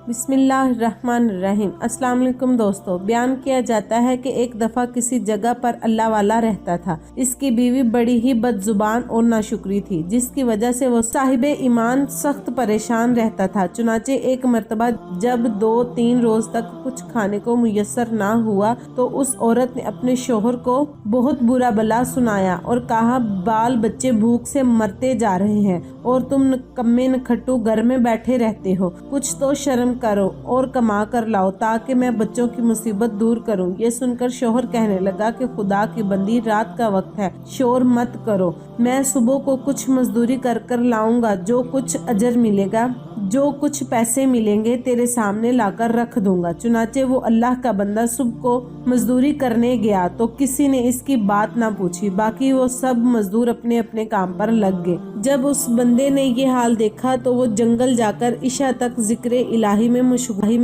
बिस्मिल्लाहिर्रहमानिर्रहीम। अस्सलाम वालेकुम दोस्तों। बयान किया जाता है कि एक दफ़ा किसी जगह पर अल्लाह वाला रहता था। इसकी बीवी बड़ी ही बदजुबान और नाशुक्री थी, जिसकी वजह से वो साहिबे ईमान सख्त परेशान रहता था। चुनाचे एक मर्तबा जब 2-3 रोज तक कुछ खाने को मुयस्सर ना हुआ तो उस औरत ने अपने शोहर को बहुत बुरा भला सुनाया और कहा, बाल बच्चे भूख से मरते जा रहे हैं और तुम कम्मे नखट्टू घर में बैठे रहते हो। कुछ तो शर्म करो और कमा कर लाओ ताकि मैं बच्चों की मुसीबत दूर करूं। ये सुनकर शोहर कहने लगा कि खुदा की बंदी, रात का वक्त है, शोर मत करो। मैं सुबह को कुछ मजदूरी कर लाऊंगा। जो कुछ अजर मिलेगा, जो कुछ पैसे मिलेंगे तेरे सामने लाकर रख दूंगा। चुनाचे वो अल्लाह का बंदा सुबह को मजदूरी करने गया तो किसी ने इसकी बात ना पूछी। बाकी वो सब मजदूर अपने अपने काम पर लग गए। जब उस बंदे ने ये हाल देखा तो वो जंगल जाकर इशा तक जिक्र इलाही में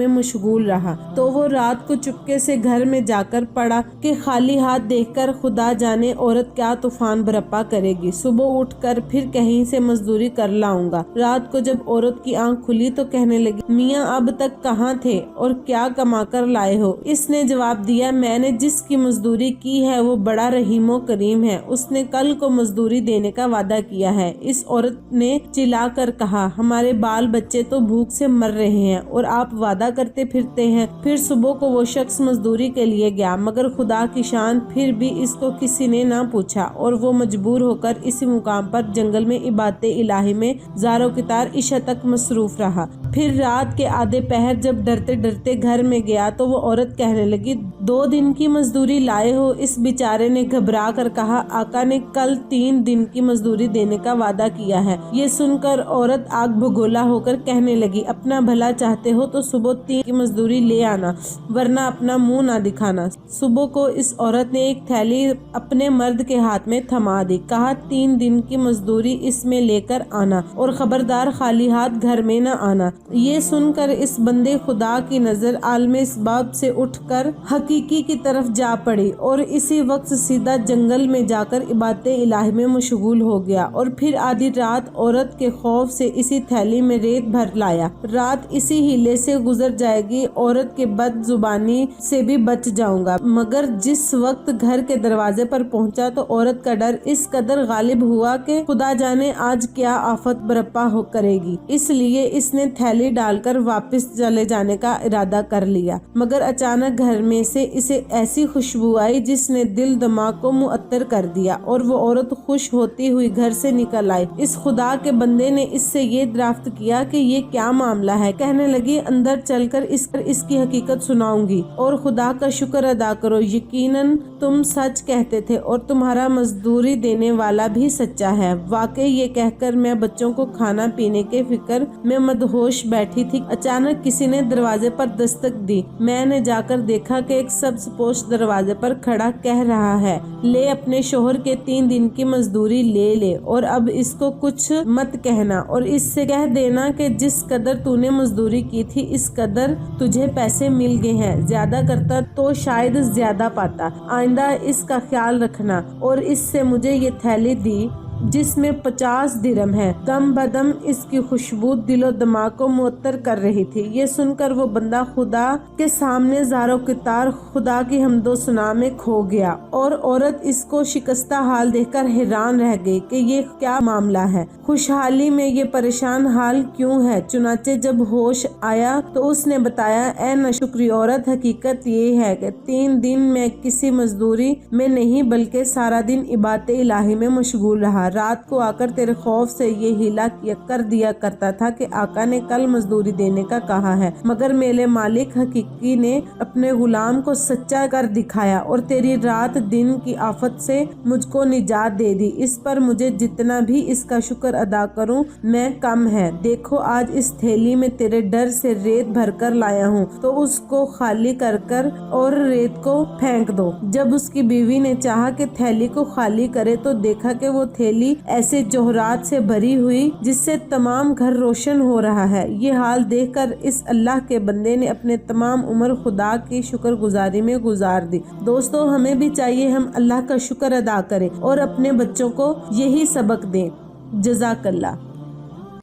मशगूल रहा। तो वो रात को चुपके से घर में जाकर पड़ा कि खाली हाथ देखकर खुदा जाने औरत क्या तूफान बरपा करेगी। सुबह उठकर फिर कहीं से मजदूरी कर लाऊंगा। रात को जब औरत की आंख खुली तो कहने लगी, मियाँ अब तक कहाँ थे और क्या कमा कर लाए हो? इसने जवाब दिया, मैंने जिसकी मजदूरी की है वो बड़ा रहीमो करीम है, उसने कल को मजदूरी देने का वादा किया है। इस औरत ने चिल्ला कर कहा, हमारे बाल बच्चे तो भूख से मर रहे हैं और आप वादा करते फिरते हैं। फिर सुबह को वो शख्स मजदूरी के लिए गया, मगर खुदा की शान फिर भी इसको किसी ने ना पूछा और वो मजबूर होकर इसी मुकाम पर जंगल में इबादत इलाही में ज़ारो कितार इशा तक मसरूफ रहा। फिर रात के आधे पहर जब डरते डरते घर में गया तो वो औरत कहने लगी, 2 दिन की मजदूरी लाए हो? इस बेचारे ने घबरा कर कहा, आका ने कल 3 दिन की मजदूरी देने का वादा किया है। ये सुनकर औरत आग भगोला होकर कहने लगी, अपना भला चाहते हो तो सुबह 3 की मजदूरी ले आना, वरना अपना मुंह ना दिखाना। सुबह को इस औरत ने एक थैली अपने मर्द के हाथ में थमा दी। कहा, 3 दिन की मजदूरी इसमें लेकर आना और खबरदार खाली हाथ घर में न आना। ये सुनकर इस बंदे खुदा की नजर आलमे इसबाब से उठकर हकीकी की तरफ जा पड़ी और इसी वक्त सीधा जंगल में जाकर इबादत इलाही में मशगूल हो गया। और फिर आधी रात औरत के खौफ से इसी थैली में रेत भर लाया। रात इसी हीले से गुजर जाएगी, औरत के बद जुबानी से भी बच जाऊंगा। मगर जिस वक्त घर के दरवाजे पर पहुंचा तो औरत का डर इस कदर गालिब हुआ कि खुदा जाने आज क्या आफत बरपा हो करेगी। इसलिए इसने थैली डालकर वापस चले जाने का इरादा कर लिया। मगर अचानक घर में से इसे ऐसी खुशबू आई जिसने दिल दिमाग को मुअत्तर कर दिया और वो औरत खुश होती हुई घर से निकल आई। इस खुदा के बंदे ने इससे ये दरियाफ्त किया कि ये क्या मामला है। कहने लगी, अंदर चलकर इसकी हकीकत सुनाऊंगी और खुदा का शुक्र अदा करो, यकीनन तुम सच कहते थे और तुम्हारा मजदूरी देने वाला भी सच्चा है। वाकई ये कहकर मैं बच्चों को खाना पीने के फिक्र में मदहोश बैठी थी। अचानक किसी ने दरवाजे पर दस्तक दी। मैंने जाकर देखा कि एक सब्ज़पोश दरवाजे पर खड़ा कह रहा है, ले अपने शोहर के 3 दिन की मजदूरी ले और अब इसको कुछ मत कहना और इससे कह देना कि जिस कदर तूने मजदूरी की थी इस कदर तुझे पैसे मिल गए हैं। ज्यादा करता तो शायद ज्यादा पाता। आइंदा इसका ख्याल रखना। और इससे मुझे ये थैली दी जिसमें 50 दिरहम है। दम बदम इसकी खुशबू दिलो दिमाग को मुअत्तर कर रही थी। ये सुनकर वो बंदा खुदा के सामने ज़ारो कितार खुदा की हमदो सना में खो गया और औरत इसको शिकस्ता हाल देखकर हैरान रह गई कि ये क्या मामला है, खुशहाली में ये परेशान हाल क्यों है। चुनाचे जब होश आया तो उसने बताया, ए नाशुक्री औरत, हकीकत ये है कि 3 दिन मैं किसी मजदूरी में नहीं बल्कि सारा दिन इबादत इलाही में मशगूल रहा। रात को आकर तेरे खौफ से ये हीला कर दिया करता था कि आका ने कल मजदूरी देने का कहा है, मगर मेरे मालिक हकीकी ने अपने गुलाम को सच्चा कर दिखाया और तेरी रात दिन की आफत से मुझको निजात दे दी। इस पर मुझे जितना भी इसका शुक्र अदा करूं मैं कम है। देखो आज इस थैली में तेरे डर से रेत भर कर लाया हूँ, तो उसको खाली कर और रेत को फेंक दो। जब उसकी बीवी ने चाहा कि थैली को खाली करे तो देखा कि वो थैली ऐसे जोहरात से भरी हुई जिससे तमाम घर रोशन हो रहा है। ये हाल देखकर इस अल्लाह के बंदे ने अपने तमाम उम्र खुदा की शुक्रगुजारी में गुजार दी। दोस्तों, हमें भी चाहिए हम अल्लाह का शुक्र अदा करें और अपने बच्चों को यही सबक दें। जज़ाकल्लाह।